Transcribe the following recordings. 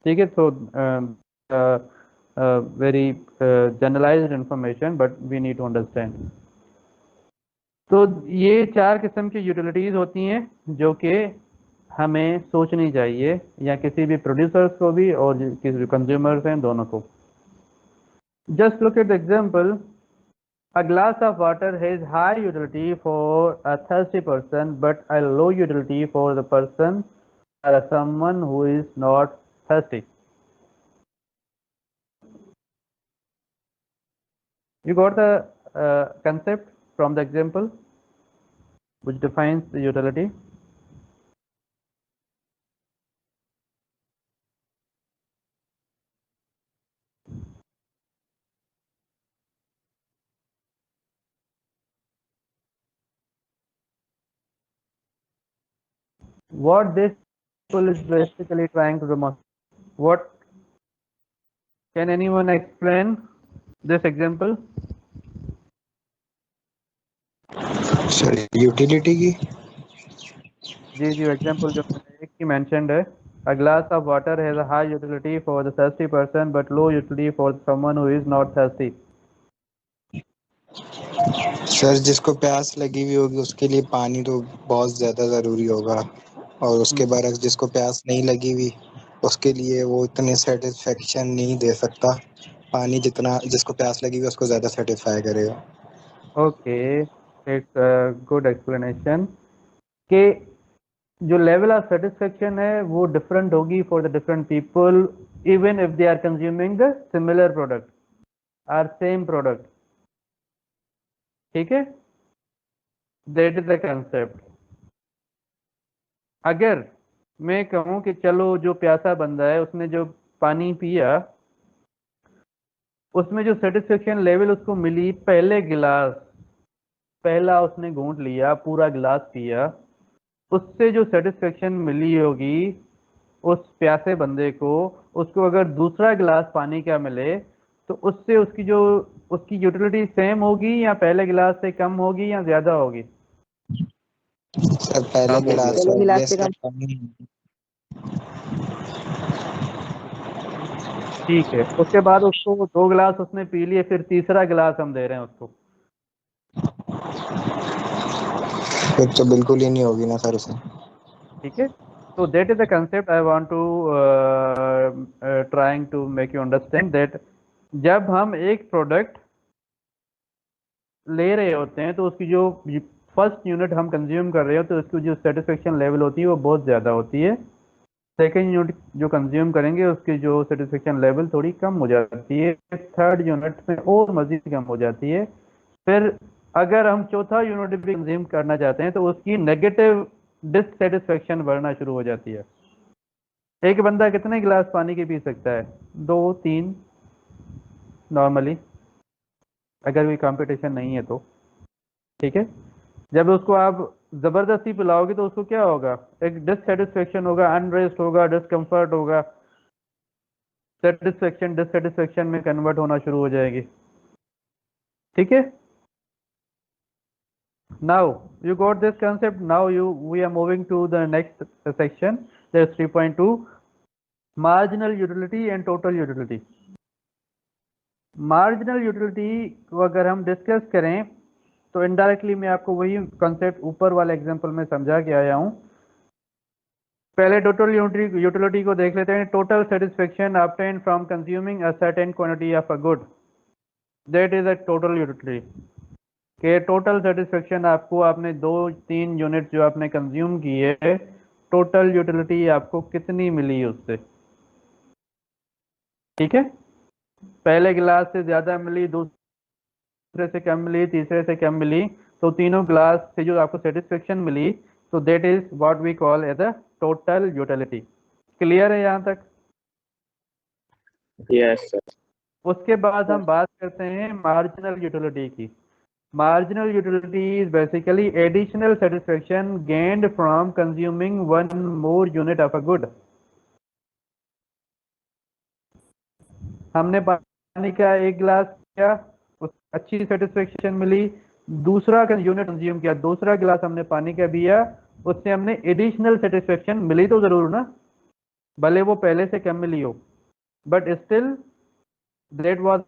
ठीक है। तो very generalised information but we need to understand. तो ये 4 किस्म की यूटिलिटीज होती हैं जो कि हमें सोचनी चाहिए, या किसी भी प्रोड्यूसर्स को भी और किसी कंज्यूमर्स हैं दोनों को। Just look at the example, a glass of water has high utility for a thirsty person but a low utility for the person or someone who is not thirsty. You got the concept from the example which defines the utility. What this example is basically trying to demonstrate. What can anyone explain this example? Sir utility की जी जी, example जो मैंने एक की mentioned है, a glass of water has a high utility for the thirsty person but low utility for someone who is not thirsty. Sir जिसको प्यास लगी हुई होगी उसके लिए पानी तो बहुत ज्यादा जरूरी होगा, और उसके बाद जिसको प्यास नहीं लगी हुई उसके लिए वो इतने सेटिस्फेक्शन नहीं दे सकता। पानी जितना जिसको प्यास लगी हुई उसको ज्यादा सेटिस्फाई करेगा। ओके, इट्स गुड एक्सप्लेनेशन कि जो लेवल ऑफ सेटिस्फेक्शन है वो डिफरेंट होगी for the different people, even if they are consuming the similar product और सेम प्रोडक्ट। ठीक है, दैट इज द कंसेप्ट। अगर मैं कहूँ कि चलो जो प्यासा बंदा है उसने जो पानी पिया, उसमें जो सेटिस्फेक्शन लेवल उसको मिली, पहला उसने घूंट लिया, पूरा गिलास पिया, उससे जो सेटिस्फेक्शन मिली होगी उस प्यासे बंदे को, उसको अगर दूसरा गिलास पानी का मिले तो उससे उसकी यूटिलिटी सेम होगी या पहले गिलास से कम होगी या ज्यादा होगी? सर पहले गिलास पहले गिलास से कम। ठीक है, उसके बाद उसको 2 गिलास उसने पी लिए, फिर तीसरा गिलास हम दे रहे हैं उसको, फिर तो बिल्कुल ही नहीं होगी ना सर उसे। ठीक है। तो that is the concept I want to trying to make you understand that जब हम एक प्रोडक्ट ले रहे होते हैं तो उसकी जो फर्स्ट यूनिट हम कंज्यूम कर रहे हो तो उसकी जो सेटिस्फेक्शन लेवल होती है वो बहुत ज़्यादा होती है। सेकेंड यूनिट जो कंज्यूम करेंगे उसकी जो सेटिस्फेक्शन लेवल थोड़ी कम हो जाती है, थर्ड यूनिट में और मज़ीद कम हो जाती है। फिर अगर हम चौथा यूनिट भी कंज्यूम करना चाहते हैं तो उसकी नेगेटिव डिससेटिस्फेक्शन बढ़ना शुरू हो जाती है। एक बंदा कितने गिलास पानी के पी सकता है? 2-3 नॉर्मली, अगर कोई कंपटीशन नहीं है तो। ठीक है, जब उसको आप ज़बरदस्ती पिलाओगे तो उसको क्या होगा? एक डिससेटिस्फेक्शन होगा, अनरेस्ट होगा, डिस्कम्फर्ट होगा, सेटिस्फेक्शन डिससेटिस्फेक्शन में कन्वर्ट होना शुरू हो जाएगी। ठीक है, now you got this concept. Now we are moving to the next section, that's 3.2, marginal utility and total utility. Marginal utility को अगर हम डिस्कस करें तो इनडायरेक्टली मैं आपको वही कंसेप्ट ऊपर वाले एग्जांपल में समझा के आया हूं। पहले टोटल यूटिलिटी को देख लेते हैं। Total satisfaction obtained from consuming a certain quantity of a good, that is a total utility. के टोटल सेटिस्फेक्शन आपको, आपने 2-3 यूनिट जो आपने कंज्यूम किए, टोटल यूटिलिटी आपको कितनी मिली उससे? ठीक है, पहले गिलास से ज्यादा मिली, दूसरे से कम मिली, तीसरे से कम मिली, तो तीनों ग्लास से जो आपको सेटिस्फेक्शन मिली, तो that is what we call as a total utility. Clear है यहाँ तक? Yes sir. उसके बाद हम बात करते हैं मार्जिनल यूटिलिटी की। Marginal utility is basically additional satisfaction gained from consuming one more unit of a good. हमने पानी का एक गिलास किया, अच्छी सेटिस्फेक्शन मिली, दूसरा यूनिट कंज्यूम किया, दूसरा गिलास हमने पानी का पिया, उससे हमने एडिशनल सेटिस्फेक्शन मिली तो जरूर ना। भले वो पहले से कम मिली हो, but still that was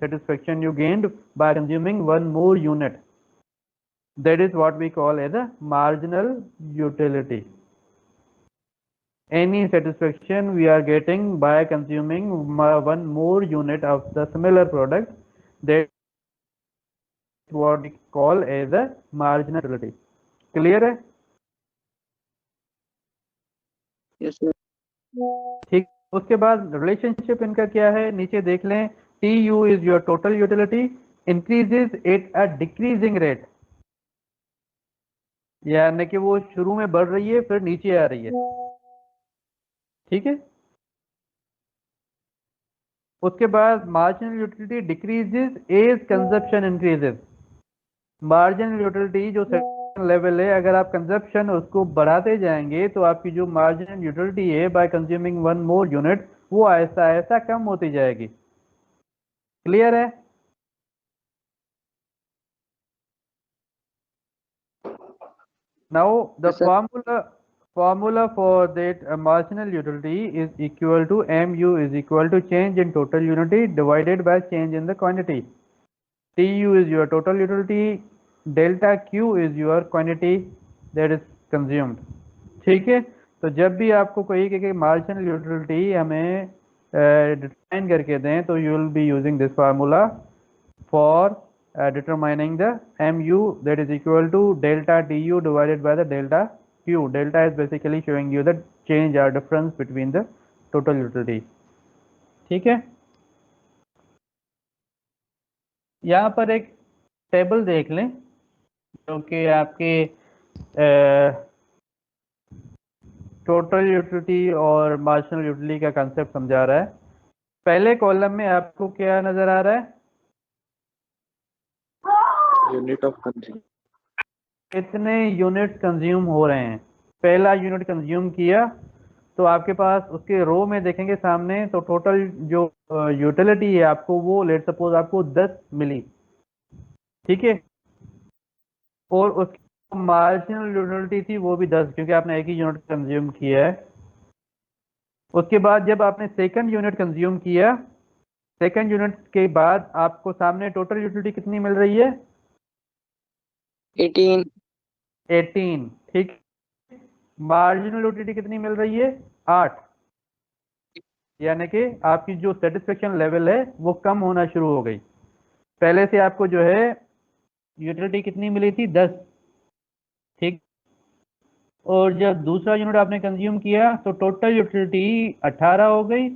satisfaction you gained by consuming one more unit. That is what we call as a marginal utility. Any satisfaction we are getting by consuming one more unit of the similar product, that is what we call as a marginal utility. Clear है? Yes, sir. ठीक, उसके बाद relationship इनका क्या है, नीचे देख लें। T U is your total utility increases at a decreasing rate, यानी कि वो शुरू में बढ़ रही है फिर नीचे आ रही है। ठीक है। उसके बाद marginal utility decreases as consumption increases. Marginal utility जो लेवल है, अगर आप कंजप्शन उसको बढ़ाते जाएंगे तो आपकी जो मार्जिनल यूटिलिटी है bye consuming one more unit, वो ऐसा ऐसा कम होती जाएगी। क्लियर है? Now the Yes, sir. formula for that marginal utility is equal to mu is equal to change in total unity divided by change in the quantity. Tu is your total utility, delta Q is your quantity that is consumed. ठीक है। तो जब भी आपको कोई कि marginal utility हमें define करके दें तो you will be using this formula for determining the mu, that is equal to delta du divided by the delta q. Delta is basically showing you the change or difference between the total utility. ठीक है। यहाँ पर एक table देख लें जो कि आपके टोटल यूटिलिटी और मार्जिनल यूटिलिटी का कंसेप्ट समझा रहा है। पहले कॉलम में आपको क्या नजर आ रहा है? Unit of consumption. कितने यूनिट कंज्यूम हो रहे हैं। पहला यूनिट कंज्यूम किया तो आपके पास उसके रो में देखेंगे सामने, तो टोटल जो यूटिलिटी है आपको वो लेट सपोज आपको 10 मिली। ठीक है। और उसकी मार्जिनल यूटिलिटी थी वो भी 10, क्योंकि आपने एक ही यूनिट कंज्यूम किया है। उसके बाद जब आपने सेकंड यूनिट कंज्यूम किया, सेकंड यूनिट के बाद आपको सामने टोटल यूटिलिटी कितनी मिल रही है? 18. 18। ठीक। मार्जिनल यूटिलिटी कितनी मिल रही है? 8। यानी कि आपकी जो सेटिस्फेक्शन लेवल है वो कम होना शुरू हो गई। पहले से आपको जो है यूटिलिटी कितनी मिली थी? 10। ठीक। और जब दूसरा यूनिट आपने कंज्यूम किया तो टोटल यूटिलिटी 18 हो गई,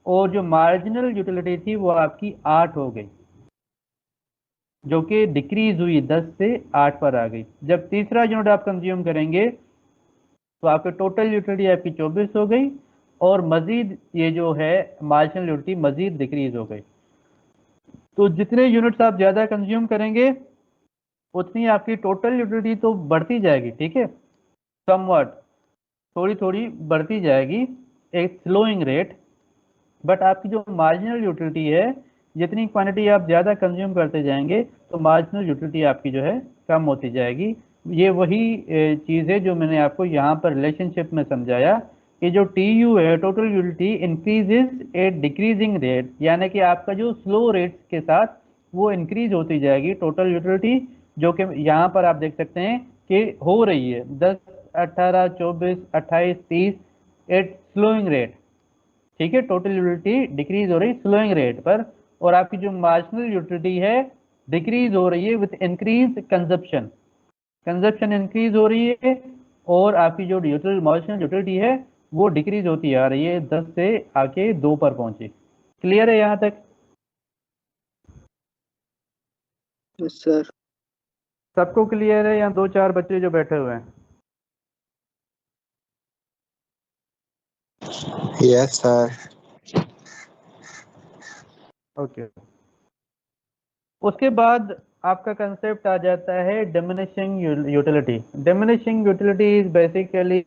और जो मार्जिनल यूटिलिटी थी वो आपकी 8 हो गई, जो कि डिक्रीज हुई, 10 से 8 पर आ गई। जब तीसरा यूनिट आप कंज्यूम करेंगे तो आपके टोटल यूटिलिटी आपकी 24 हो गई, और मजीद ये जो है मार्जिनल यूटिलिटी मजीद डिक्रीज हो गई। तो जितने यूनिट्स आप ज़्यादा कंज्यूम करेंगे उतनी आपकी टोटल यूटिलिटी तो बढ़ती जाएगी। ठीक है। समवट थोड़ी थोड़ी बढ़ती जाएगी, एक स्लोइंग रेट। बट आपकी जो मार्जिनल यूटिलिटी है, जितनी क्वांटिटी आप ज़्यादा कंज्यूम करते जाएंगे तो मार्जिनल यूटिलिटी आपकी जो है कम होती जाएगी। ये वही चीज़ है जो मैंने आपको यहाँ पर रिलेशनशिप में समझाया कि जो टी यू है, total utility increases at decreasing rate, यानी कि आपका जो स्लो रेट के साथ वो इंक्रीज होती जाएगी टोटल यूटिलिटी, जो कि यहाँ पर आप देख सकते हैं कि हो रही है 10, 18, 24, 28, 30 एट स्लोइंग रेट। ठीक है। टोटल यूटिलिटी डिक्रीज हो रही स्लोइंग रेट पर, और आपकी जो मार्जिनल यूटिलिटी है डिक्रीज हो रही है with increase consumption. Consumption increase हो रही है, और आपकी जो मार्जिनल यूटिलिटी है वो डिक्रीज होती आ रही है, 10 से आके 2 पर पहुंची। क्लियर है यहाँ तक? Yes, sir. सबको क्लियर है? या 2-4 बच्चे जो बैठे हुए हैं? Yes sir. ओके। उसके बाद आपका कंसेप्ट आ जाता है diminishing utility. Diminishing utility is basically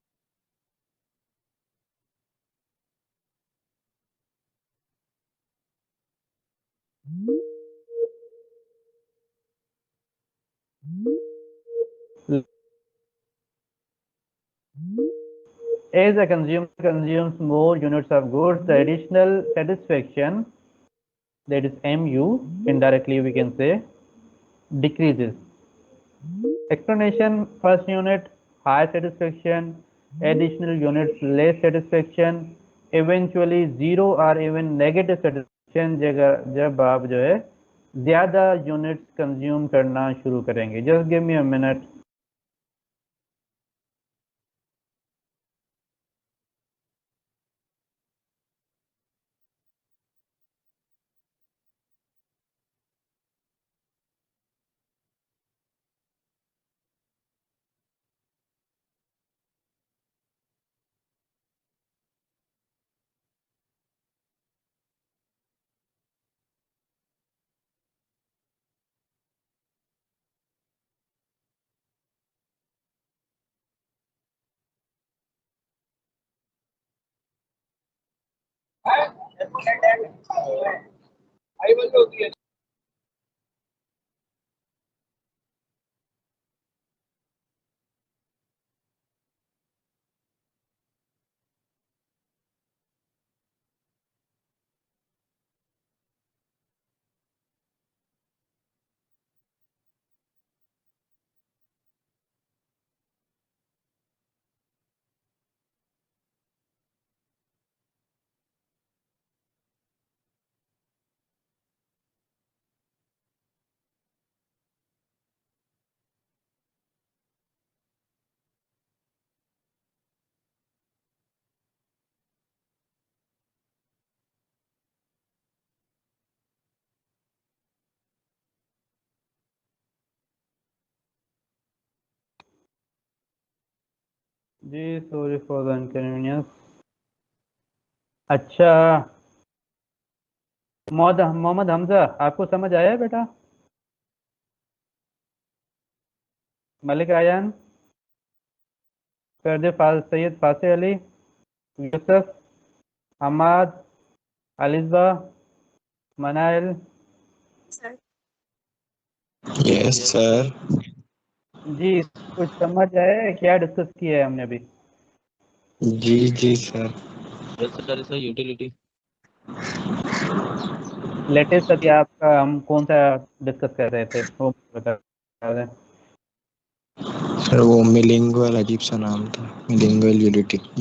As a consumer consumes more units of goods, the additional satisfaction, that is MU, indirectly we can say, decreases. Explanation: first unit high satisfaction, additional units less satisfaction, eventually zero or even negative satisfaction जब आप जो है ज़्यादा units consume करना शुरू करेंगे. Just give me a minute. जी sorry for the inconvenience. अच्छा मोहम्मद हमजा, आपको समझ आया बेटा? मलिक आयान, सैयद फासिह अली, यूसुफ, हमाद, अलिज़ा, मनाइल. Yes sir. जी कुछ समझ आया क्या डिस्कस किया है हमने अभी? जी जी सर. यूटिलिटी. लेटेस्ट अभी आपका हम कौन सा डिस्कस कर रहे थे वो बता दें. सर वो मिलिंगुअल अजीब सा नाम था. मिलिंगुअल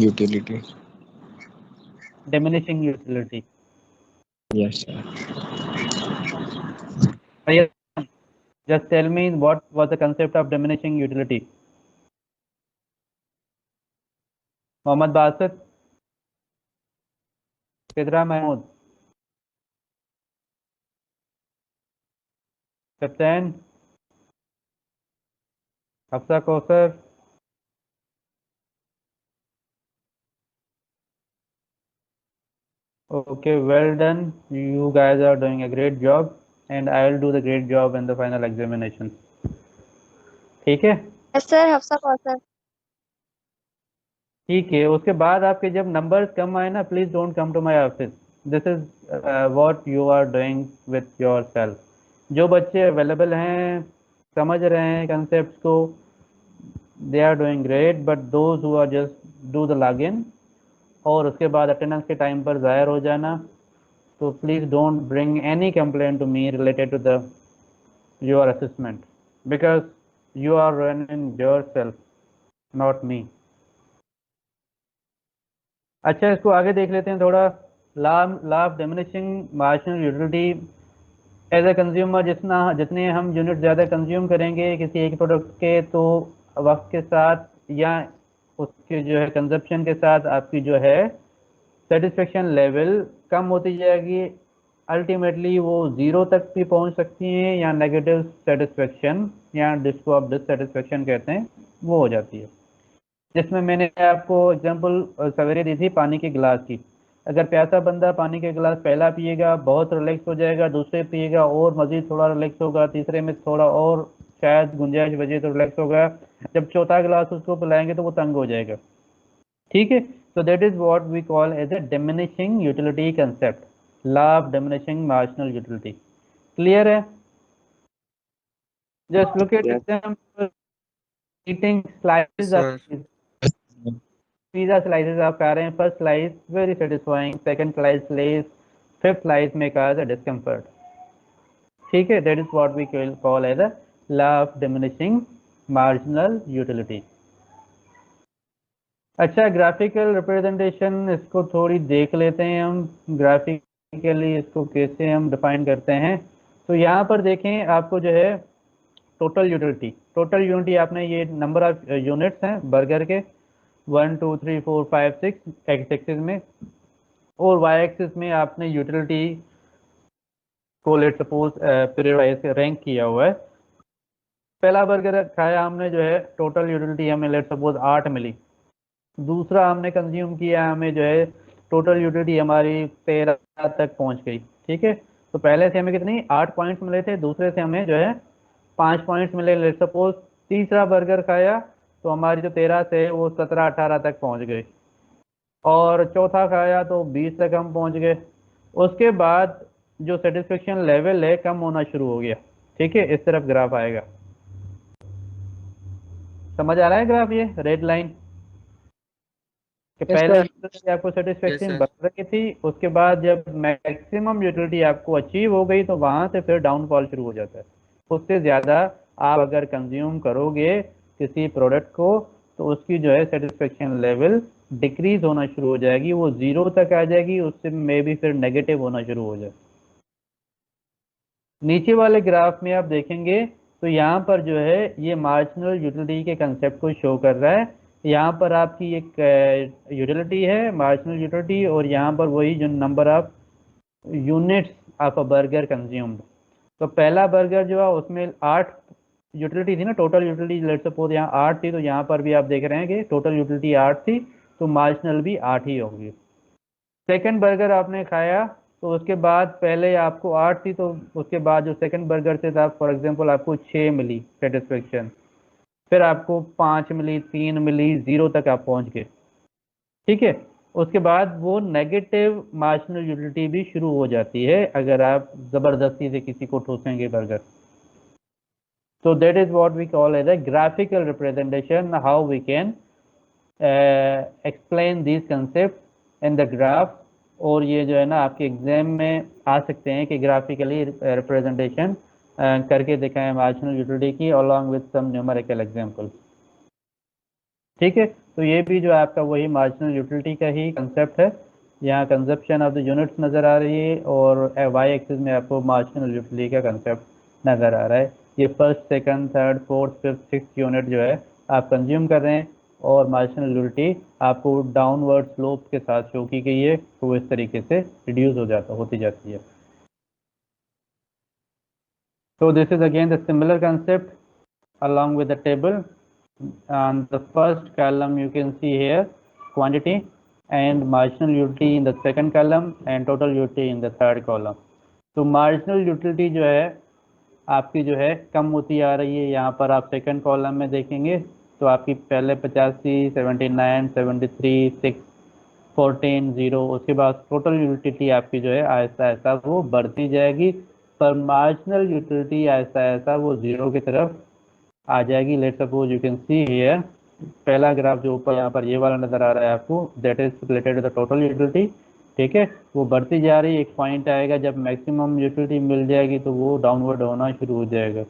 utility. Diminishing utility. Yes sir. Just tell me what was the concept of diminishing utility. Mohammad Basit, Fidra Mahmood, captain, Hafsa Kausar. Okay, well done. You guys are doing a great job, and I will do the great job in the final examination. ठीक है? Yes, sir. Hafsa Kausar. ठीक है. उसके बाद आपके जब numbers कम आए ना, please don't come to my office. This is what you are doing with yourself. जो बच्चे अवेलेबल हैं, समझ रहे हैं कंसेप्ट को, they are doing great. But those who are just do the log in और उसके बाद अटेंडेंस के टाइम पर ज़ाहिर हो जाना, तो please don't bring any complaint to me related to the your assessment, because you are running yourself, not me. अच्छा, इसको आगे देख लेते हैं थोड़ा. Law of diminishing marginal utility. As a consumer जितने हम यूनिट ज़्यादा कंज्यूम करेंगे किसी एक प्रोडक्ट के, तो वक्त के साथ या उसके जो है कंजप्शन के साथ आपकी जो है सेटिस्फेक्शन लेवल कम होती जाएगी. अल्टीमेटली वो ज़ीरो तक भी पहुंच सकती हैं या नेगेटिव सेटिस्फेक्शन या जिसको आप डिससेटिस्फेक्शन कहते हैं वो हो जाती है. जिसमें मैंने आपको एग्जांपल सवेरे दी थी पानी के गिलास की. अगर प्यासा बंदा पानी के गिलास पहला पिएगा बहुत रिलैक्स हो जाएगा, दूसरे पिएगा और मज़ीद थोड़ा रिलैक्स होगा, तीसरे में थोड़ा और शायद गुंजाइश बचे तो रिलैक्स होगा, जब चौथा गिलास उसको पिलाएंगे तो वो तंग हो जाएगा. ठीक है? So that is what we call as a diminishing utility concept. Law of diminishing marginal utility. Clear है? Just look at Yes. example. Eating slices of cheese. Pizza slices आप खा रहे हैं, first slice very satisfying, second slice less, fifth slice में कहा discomfort. ठीक है, that is what we call as the law of diminishing marginal utility. अच्छा, graphical representation, इसको थोड़ी देख लेते हैं हम, ग्राफिकली इसको कैसे हम डिफाइन करते हैं। तो यहाँ पर देखें, आपको जो है टोटल यूटिलिटी आपने ये नंबर ऑफ यूनिट्स हैं बर्गर के 1 2 3 4 5 6 एक्स एक्सिस में, और वाई एक्सिस में आपने यूटिलिटी को let suppose period wise rank किया हुआ है। पहला बर्गर खाया हमने, जो है टोटल यूटिलिटी हमें लेट सपोज 8 मिली। दूसरा हमने कंज्यूम किया, हमें जो है टोटल यूटिलिटी हमारी 13 तक पहुंच गई। ठीक है, तो पहले से हमें कितनी 8 पॉइंट्स मिले थे, दूसरे से हमें जो है 5 पॉइंट्स मिले लेट सपोज। तीसरा बर्गर खाया तो हमारी जो 13 से वो 17 18 तक पहुंच गई, और चौथा खाया तो 20 तक हम पहुंच गए। उसके बाद जो सेटिस्फेक्शन लेवल है कम होना शुरू हो गया। ठीक है, इस तरफ ग्राफ आएगा, समझ आ रहा है ग्राफ, ये रेड लाइन कि Yes, पहले sir. यूटिलिटी आपको सेटिस्फेक्शन sir. बढ़ रही थी, उसके बाद जब मैक्सिमम यूटिलिटी आपको अचीव हो गई तो वहां से फिर डाउनफॉल शुरू हो जाता है। उससे ज़्यादा आप अगर कंज्यूम करोगे किसी प्रोडक्ट को तो उसकी जो है सेटिस्फेक्शन लेवल डिक्रीज होना शुरू हो जाएगी, वो 0 तक आ जाएगी, उससे मे भी फिर नेगेटिव होना शुरू हो जाए। नीचे वाले ग्राफ में आप देखेंगे तो यहाँ पर जो है ये मार्जिनल यूटिलिटी के कंसेप्ट को शो कर रहा है। यहाँ पर आपकी एक यूटिलिटी है, मार्जिनल यूटिलिटी, और यहाँ पर वही जो number of units of a burger consumed. तो पहला बर्गर जो है उसमें 8 यूटिलिटी थी ना, टोटल यूटिलिटी लेट्स सपोज यहाँ 8 थी, तो यहाँ पर भी आप देख रहे हैं कि टोटल यूटिलिटी 8 थी, तो मार्जिनल भी 8 ही होगी। सेकंड बर्गर आपने खाया तो उसके बाद पहले आपको 8 थी, तो उसके बाद जो सेकंड बर्गर से था, फॉर एग्जांपल आपको 6 मिली सेटिस्फेक्शन, फिर आपको 5 मिली, 3 मिली, 0 तक आप पहुंच गए। ठीक है, उसके बाद वो नेगेटिव मार्जिनल यूटिलिटी भी शुरू हो जाती है अगर आप ज़बरदस्ती से किसी को ठूसेंगे बर्गर। तो that is what we call as a graphical representation, how we can explain this concept in the graph. और ये जो है ना आपके एग्जाम में आ सकते हैं कि ग्राफिकली रिप्रेजेंटेशन करके दिखाएं मार्जिनल यूटिलिटी की along with some numerical example. ठीक है, तो ये भी जो आपका वही मार्जिनल यूटिलिटी का ही कंसेप्ट है। यहाँ कंजप्शन ऑफ द यूनिट्स नज़र आ रही है, और वाई एक्सिस में आपको मार्जिनल यूटिलिटी का कंसेप्ट नज़र आ रहा है। ये first, second, third, fourth, fifth, six unit जो है आप कंज्यूम कर रहे हैं, और मार्जिनल यूटिलिटी आपको डाउनवर्ड स्लोप के साथ शो की गई है, तो इस तरीके से रिड्यूस होती जाती है। So this is again the similar concept along with the table. On the first column you can see here quantity and marginal utility in the second column and total utility in the third column. तो marginal utility जो है आपकी जो है कम होती आ रही है। यहाँ पर आप सेकंड कॉलम में देखेंगे तो आपकी पहले 85, 79, 73, 6, 14, 0, उसके बाद टोटल यूटिलिटी आपकी जो है आहिस्ता आहिस्ता वो बढ़ती जाएगी, पर मार्जिनल यूटिलिटी आहिस्ता आहिस्ता वो 0 की तरफ आ जाएगी। Let suppose you can see here, पहला ग्राफ जो ऊपर यहाँ पर ये वाला नज़र आ रहा है आपको, that is related to the total utility. ठीक है, वो बढ़ती जा रही है, एक पॉइंट आएगा जब मैक्सिमम यूटिलिटी मिल जाएगी तो वो डाउनवर्ड होना शुरू हो जाएगा।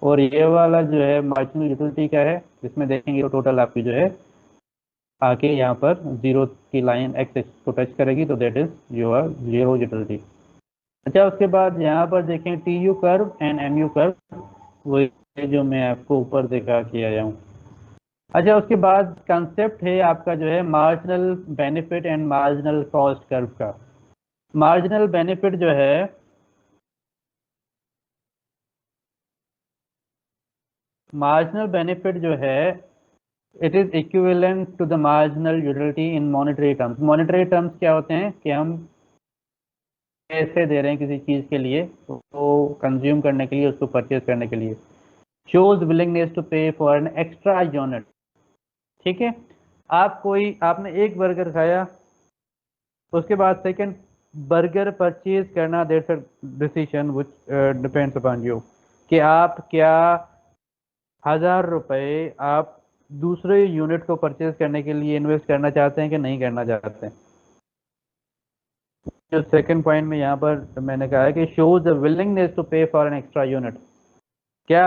और ये वाला जो है मार्जिनल यूटिलिटी का है, जिसमें देखेंगे तो टोटल आपकी जो है आके यहाँ पर 0 की लाइन एक्स एक्सिस को टच करेगी, तो दैट इज योर 0 यूटिलिटी। अच्छा, उसके बाद यहाँ पर देखें T U curve and M U curve, वो जो मैं आपको ऊपर दिखा के आया हूँ। अच्छा, उसके बाद कंसेप्ट है आपका जो है marginal benefit and marginal cost curve का। मार्जिनल बेनिफिट जो है it is equivalent to the marginal utility in monetary terms. Monetary terms क्या होते हैं कि हम पैसे दे रहे हैं किसी चीज़ के लिए, तो कंज्यूम करने के लिए, उसको परचेज करने के लिए। शोज विलिंगनेस टू पे फॉर एन एक्स्ट्रा यूनिट। ठीक है, आपने एक बर्गर खाया, उसके बाद सेकंड बर्गर परचेज करना, that's a decision which depends upon you कि आप क्या 1000 रुपये आप दूसरे यूनिट को परचेज करने के लिए इन्वेस्ट करना चाहते हैं कि नहीं करना चाहते हैं। जो सेकंड पॉइंट में यहाँ पर मैंने कहा है कि शोज द विलिंगनेस टू पे फॉर एन एक्स्ट्रा यूनिट। क्या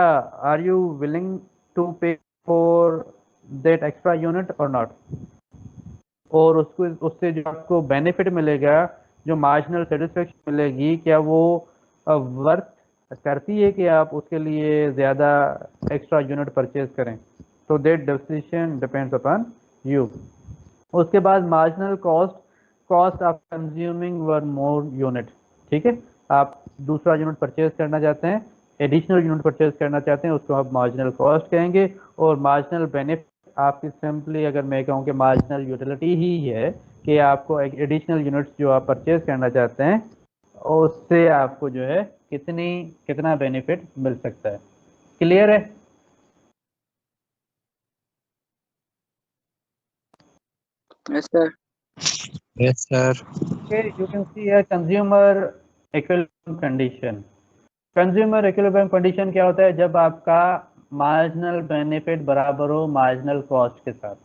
आर यू विलिंग टू पे फॉर दैट एक्स्ट्रा यूनिट और नॉट? और उसको उससे जो आपको बेनिफिट मिलेगा, जो मार्जिनल सेटिस्फेक्शन मिलेगी, क्या वो वर्थ करती है कि आप उसके लिए ज़्यादा एक्स्ट्रा यूनिट परचेज करें? तो that decision depends upon you. उसके बाद marginal cost of consuming one more unit. ठीक है, आप दूसरा यूनिट परचेज करना चाहते हैं, एडिशनल यूनिट परचेज करना चाहते हैं, उसको आप मार्जिनल कॉस्ट कहेंगे। और मार्जिनल बेनिफिट आपकी सिंपली अगर मैं कहूँ कि मार्जिनल यूटिलिटी ही है कि आपको एक एडिशनल यूनिट्स जो आप परचेज करना चाहते हैं उससे आपको जो है कितना बेनिफिट मिल सकता है। क्लियर है? Yes, sir. Yes sir. Okay, you can see a consumer equilibrium condition. Consumer equilibrium condition क्या होता है? जब आपका मार्जिनल बेनिफिट बराबर हो मार्जिनल कॉस्ट के साथ।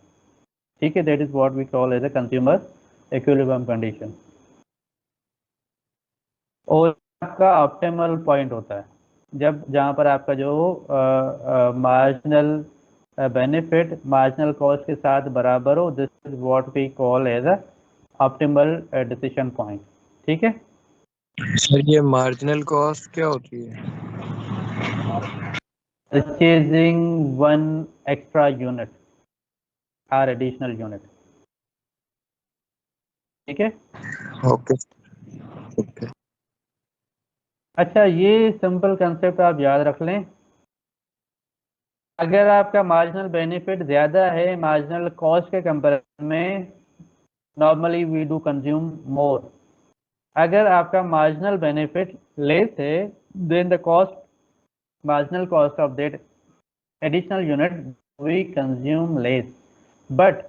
ठीक है, that is what we call as a consumer equilibrium condition. और आपका ऑप्टिमल पॉइंट होता है जब जहाँ पर आपका जो मार्जिनल बेनिफिट मार्जिनल कॉस्ट के साथ बराबर हो। This is what we call as a optimal decision point. ठीक है, सर ये मार्जिनल कॉस्ट क्या होती है? परचेजिंग वन एक्स्ट्रा यूनिट और एडिशनल यूनिट। ठीक है, ओके ओके। अच्छा ये सिंपल कंसेप्ट आप याद रख लें। अगर आपका मार्जिनल बेनिफिट ज़्यादा है मार्जिनल कॉस्ट के कंपैरिजन में, normally we do consume more. अगर आपका मार्जिनल बेनिफिट लेस है, then the cost marginal cost of that additional unit we consume less. But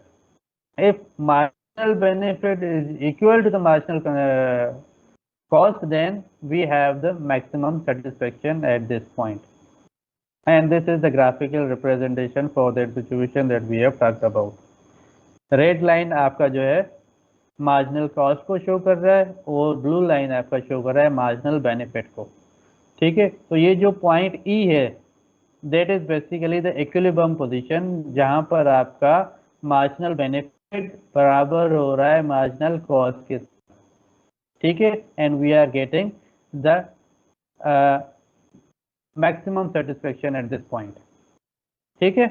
if marginal benefit is equal to the marginal cost, then we have the maximum satisfaction at this point. And this is the graphical representation for that situation that we have talked about. Red line आपका जो है marginal cost को show कर रहा है और blue line आपका show कर रहा है मार्जिनल बेनिफिट को। ठीक है, तो ये जो पॉइंट ई है that is basically the equilibrium position, जहां पर आपका मार्जिनल बेनिफिट बराबर हो रहा है मार्जिनल कॉस्ट के। ठीक है, and we are getting the maximum satisfaction at this point. ठीक है,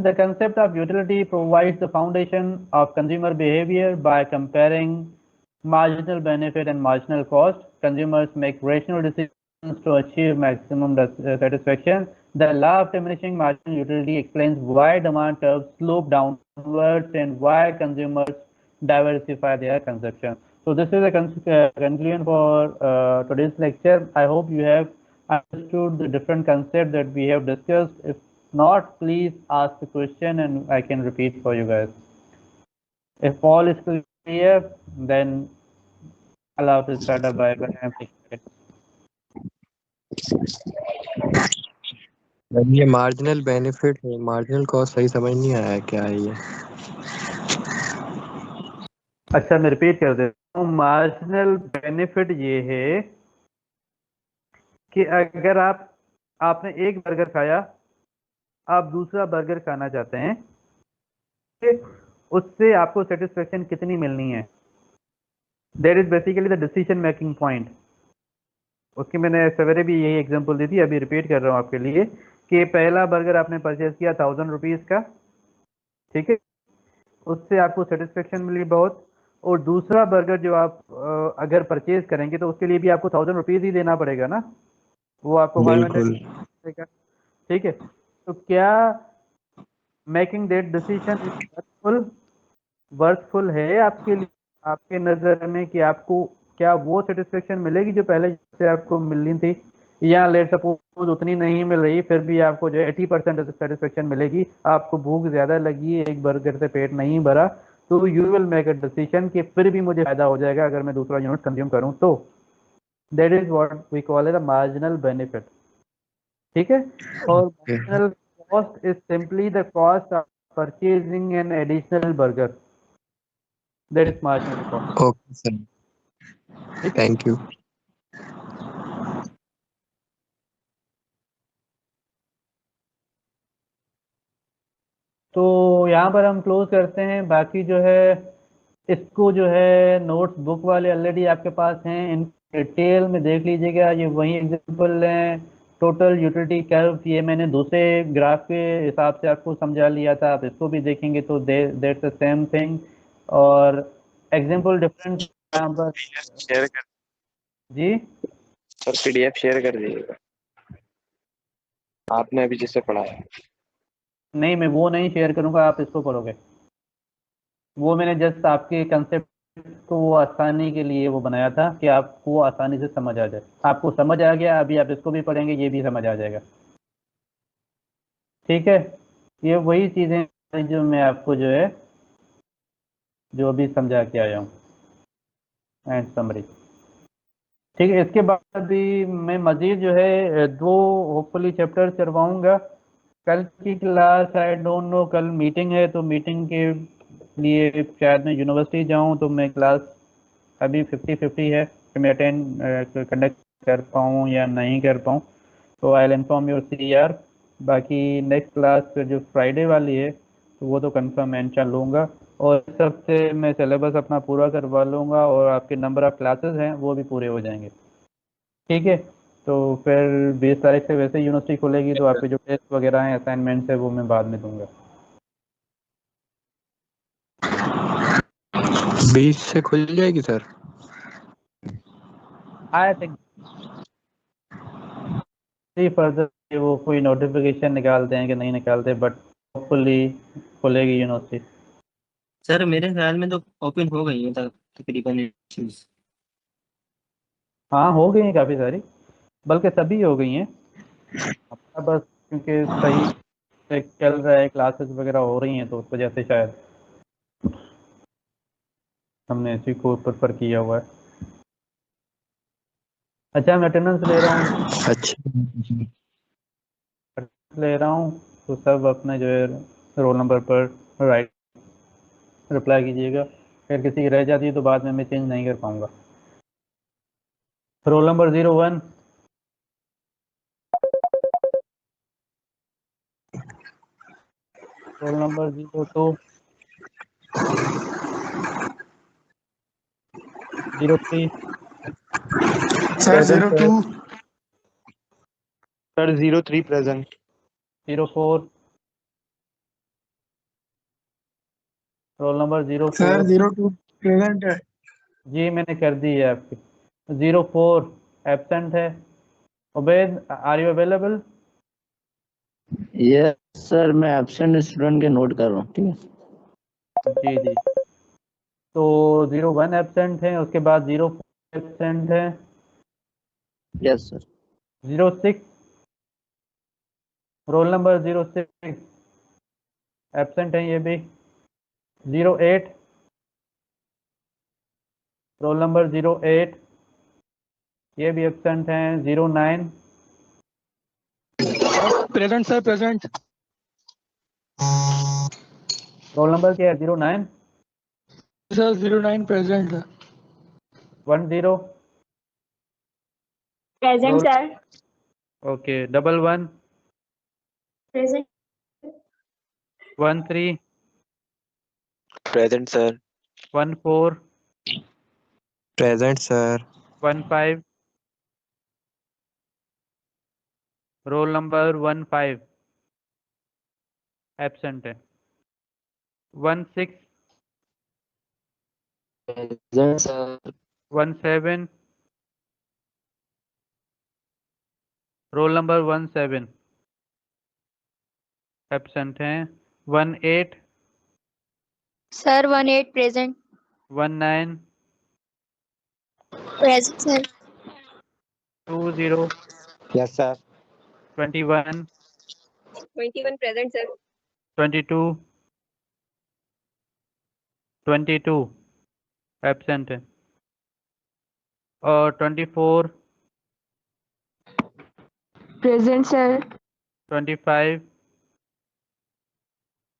the concept of utility provides the foundation of consumer behavior. By comparing marginal benefit and marginal cost, consumers make rational decisions to achieve maximum satisfaction. The law of diminishing marginal utility explains why demand curves slope downwards and why consumers diversify their consumption. So this is a conclusion for today's lecture. I hope you have understood the different concepts that we have discussed. If not, please ask the question and I can repeat for you guys. If all is clear, then allow to start a bye bye. ये marginal benefit है, marginal cost सही समझ नहीं आया क्या है ये? अच्छा मैं रिपीट कर देता हूँ। मार्जिनल बेनिफिट ये है कि अगर आपने एक बर्गर खाया, आप दूसरा बर्गर खाना चाहते हैं, उससे आपको सेटिस्फेक्शन कितनी मिलनी है। That is basically the decision making point. उसकी मैंने सवेरे भी यही एग्जांपल दी थी, अभी रिपीट कर रहा हूँ आपके लिए कि पहला बर्गर आपने परचेज किया 1000 रुपीज़ का। ठीक है, उससे आपको सेटिस्फेक्शन मिली बहुत। और दूसरा बर्गर जो आप अगर परचेज करेंगे तो उसके लिए भी आपको 1000 रुपीज़ ही देना पड़ेगा ना, वो आपको 500 देगा। ठीक है, तो क्या मेकिंग दैट डिसीजन वर्थफुल है आपके लिए, आपके नज़र में, कि आपको क्या वो सेटिस्फेक्शन मिलेगी जो पहले से आपको मिलनी थी, या लेट सपोज उतनी नहीं मिल रही फिर भी आपको जो 80% सेटिस्फेक्शन मिलेगी। आपको भूख ज़्यादा लगी है, एक बर्गर से पेट नहीं भरा, तो you will make a decision कि फिर भी मुझे फ़ायदा हो जाएगा अगर मैं दूसरा यूनिट कंज्यूम करूँ तो। That is what we call a the marginal benefit. ठीक है। और marginal cost is simply the cost of purchasing an additional burger. That is marginal cost. Okay sir, ठीक है। Thank you. तो यहाँ पर हम क्लोज करते हैं। बाकी जो है इसको जो है नोट्स बुक वाले ऑलरेडी आपके पास हैं, इन डिटेल में देख लीजिएगा। ये वही एग्जांपल हैं। टोटल यूटिलिटी कर्व ये मैंने दूसरे ग्राफ के हिसाब से आपको समझा लिया था, आप इसको भी देखेंगे तो दैट्स द सेम थिंग। और एग्जांपल डिफरेंट यहाँ पर शेयर कर जी। सर, पीडीएफ शेयर कर दीजिएगा आपने अभी जिससे पढ़ाया। नहीं, मैं वो नहीं शेयर करूँगा, आप इसको पढ़ोगे। वो मैंने जस्ट आपके कंसेप्ट को वो आसानी के लिए वो बनाया था कि आपको आसानी से समझ आ जाए। आपको समझ आ गया, अभी आप इसको भी पढ़ेंगे, ये भी समझ आ जाएगा। ठीक है। ये वही चीज़ें हैं जो मैं आपको जो है जो अभी समझा के आया हूँ एंड समरी। ठीक है। इसके बाद भी मैं मज़ीद जो है 2 होपफुली चैप्टर करवाऊँगा। कल की क्लास आई डोंट नो, कल मीटिंग है तो मीटिंग के लिए शायद मैं यूनिवर्सिटी जाऊँ, तो मैं क्लास अभी 50-50 है कि मैं अटेंड कंडक्ट कर पाऊँ या नहीं कर पाऊँ। तो I will inform your CR। बाकी नेक्स्ट क्लास फिर जो फ्राइडे वाली है तो वो तो कंफर्म मेंशन लूँगा, और इस हफ्ते मैं सिलेबस अपना पूरा करवा लूँगा और आपके नंबर ऑफ़ क्लासेस हैं वो भी पूरे हो जाएंगे। ठीक है। तो फिर 20 तारीख से वैसे यूनिवर्सिटी खुलेगी तो आपके जो टेस्ट वगैरह हैं, असाइनमेंट्स है, वो मैं बाद में दूंगा। 20 से खुल जाएगी सर? आई थिंक फर्दर वो कोई नोटिफिकेशन निकालते हैं कि नहीं निकालते, बट होपफुली खुलेगी यूनिवर्सिटी। सर मेरे ख्याल में तो ओपन हो गई है तकरीबन issues। हाँ, हो गई हैं काफ़ी सारी, बल्कि सभी हो गई हैं। अपना बस क्योंकि सही से चल रहा है, क्लासेस वगैरह हो रही हैं, तो उस वजह से शायद हमने इसी को प्रेफर किया हुआ है। अच्छा, मैं अटेंडेंस ले रहा हूँ तो सब अपने जो है रोल नंबर पर राइट रिप्लाई कीजिएगा। अगर किसी की रह जाती है तो बाद में मैं चेंज नहीं कर पाऊँगा। Roll number 01, roll number 02, 03, sir present 02 sir 03 present. 04, roll number sir 04। 02 present है। जी मैंने कर दी है आपकी। 04 एब्सेंट है। Ubaid, are you available? Yes sir, मैं एब्सेंट स्टूडेंट के नोट कर रहा हूँ। ठीक है जी जी। तो 01 एब्सेंट है, उसके बाद 04 एब्सेंट है, yes sir. 06, roll number 06 absent है ये भी। 08, रोल नंबर 08 ये भी एब्सेंट हैं। 09, present sir present. Roll number क्या है? 09, सर 09 प्रेजेंट है। 10, present roll sir. Okay. 11, present 13, present sir. 14, present sir. 15, roll number 15 absent है। 16, present sir. 17, roll number 17 absent हैं। 18, sir 18 present. 19, present sir. 20, yes sir. 21, 21 present sir. 22, 22 absent है। और 24, Present, sir. 25,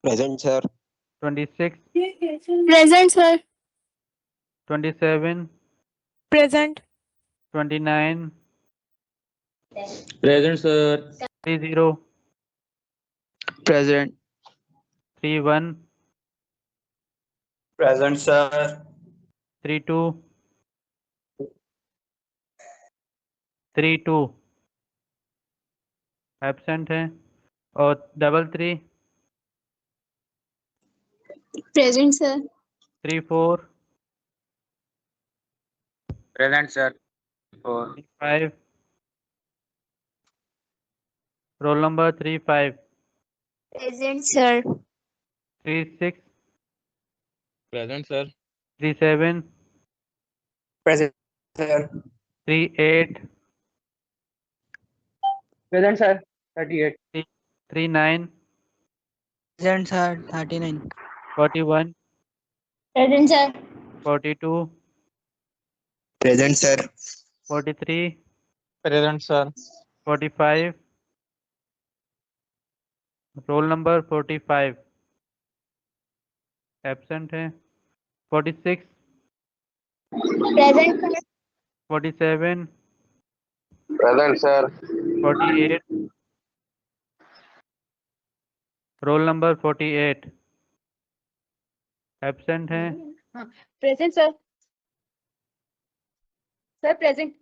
Present, sir. 26, Present, sir. 27, Present. 29, Present, sir. 30, Present. 31, Present, sir. 32, 32 absent हैं और 33, Present, sir. 34, Present, sir. 4. 35, roll number 35, Present, sir. 36, Present, sir. 37, Present, sir. 38, Present, sir. 38. 39, Present, sir. 39. 41, Present, sir. 42, Present, sir. 43, Present, sir. 45, roll number 45 absent हैं 46, Present, sir. 47, Present, sir. 48, roll number 48 absent हैं Present, sir. Sir, present.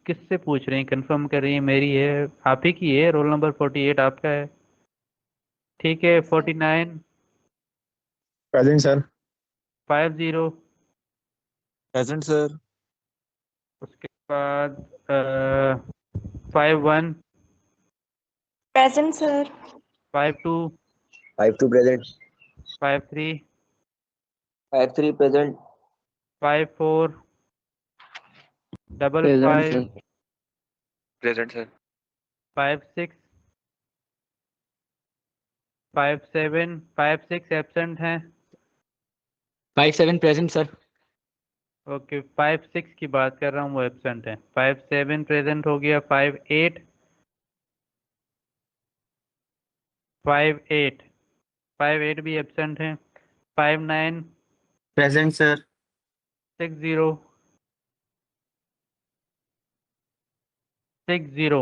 किससे पूछ रही हैं confirm कर रही हैं मेरी है आप ही की है रोल नंबर 48 आपका है ठीक है 49 प्रेजेंट सर 50 Present, sir. उसके बाद 51 Present, sir. 52 5-2 present. 53 5-3 present. 54 double Present, 5 sir. Present, sir. 56 57 56 absent हैं 5-7 present, sir. ओके 56 की बात कर रहा हूँ वो एब्सेंट है 57 प्रेजेंट हो गया 58 58 58 भी एब्सेंट हैं 59 Present, sir. 60 60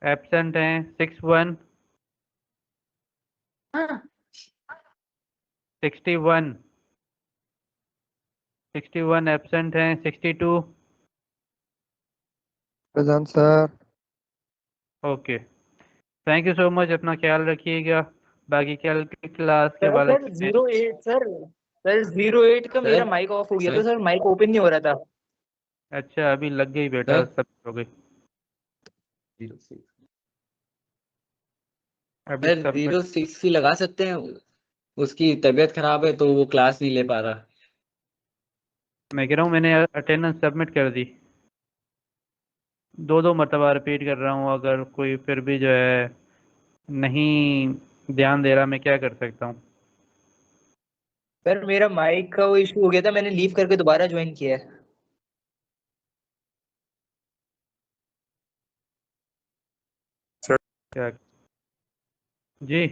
एब्सेंट हैं 61 61 61 एब्सेंट हैं 62 present sir okay thank you so much अपना ख्याल रखिएगा बाकी कल की क्लास के वाले सर 08 सर 08 का मेरा माइक ऑफ हो गया था सर माइक ओपन नहीं हो रहा था अच्छा अभी लग गई बेटा सर? सब हो गई अभी सर सब 06 ही लगा सकते हैं उसकी तबीयत खराब है तो वो क्लास नहीं ले पा रहा मैं कह रहा हूँ मैंने अटेंडेंस सबमिट कर दी दो मरतबा रिपीट कर रहा हूँ अगर कोई फिर भी जो है नहीं ध्यान दे रहा मैं क्या कर सकता हूँ सर मेरा माइक का वो इशू हो गया था मैंने लीव करके दोबारा ज्वाइन किया है क्या जी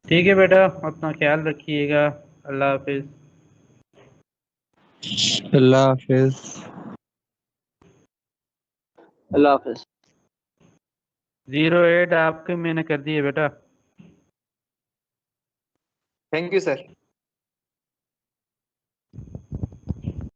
ठीक है बेटा अपना ख्याल रखिएगा अल्लाह हाफिज अल्लाह हाफिज अल्लाह हाफिज 08 आपके मैंने कर दिए बेटा थैंक यू सर